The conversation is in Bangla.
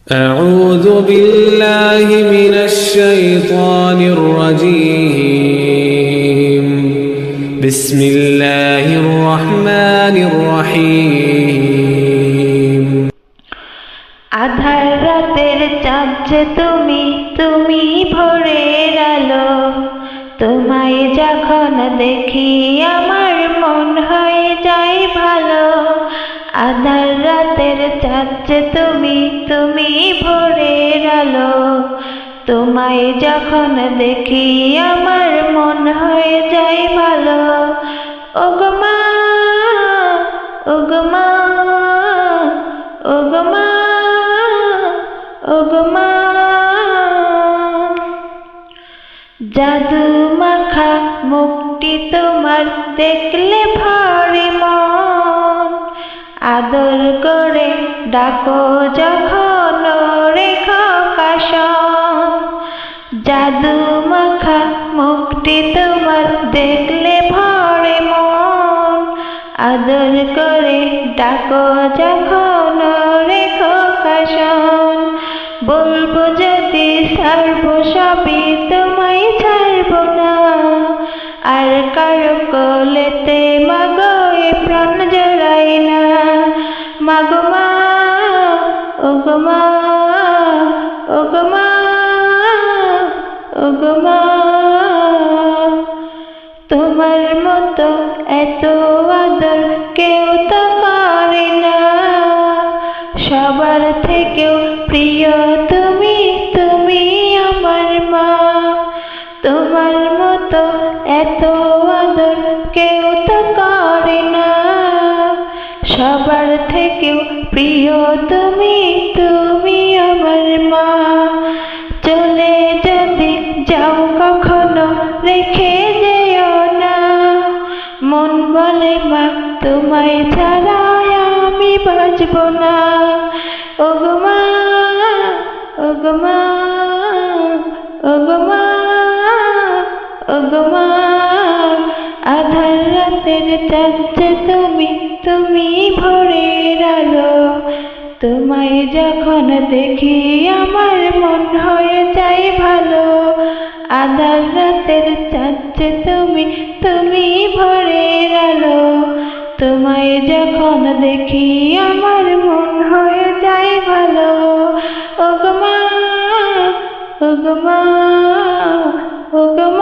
أعوذ بالله من الشيطان الرجيم بسم الله الرحمن الرحيم আধার রাতের চাঁদ যে তুমি তুমি ভোরের আলো, তোমায় যখন দেখি আমার মন হয়ে যায় ভালো। আধার রাতের চাঁদ যে তুমি তুমি ভোরের আলো, তোমায় যখন দেখি আমার মন হয়ে যায় ভালো। ওগো মা, ওগো মা, ওগো মা, ওগো মা। জাদু মাখা মুখটি তোমার দেখলে ভরে মন, আদর করে ডাকো যখন রেখো কাশন। জাদু মাখা মুখটি তোমার দেখলে ভরে মন, আদর করে ডাকো যখন রেখো কাশন। বলবো যদি ছাড়বো সবই তোমায় ছাড়বো না, আর কারো কোলেতে মাগো এ প্রাণ জড়াই না। মাগো মা, ওগো মা, ওগো মা, ওগো মা। তোমার মতো এত আদর কেউ তো করে না, সবার থেকেও প্রিয় তুমি, তুমি আমার মা। তোমার মতো এত আদর কেউ তো করে না, সবার থেকেও প্রিয় তুমি, তুমি আমার মা। চলে যদি যাও কখনো রেখে যেও না, মন বলে মা তোমায় ছাড়া আমি বাঁচব না। ওগো মা, ওগো মা, ওগো মা, ওগো মা। আধার রাতের চাঁদ যে তুমি তুমি ভোরের আলো, তোমায় যখন দেখি আমার মন হয়ে যায় ভালো। আধার রাতের চাঁদ যে তুমি তুমি ভোরের আলো, তোমায় যখন দেখি আমার মন হয়ে যায় ভালো। ওগো মা, ওগো মা, ওগো মা।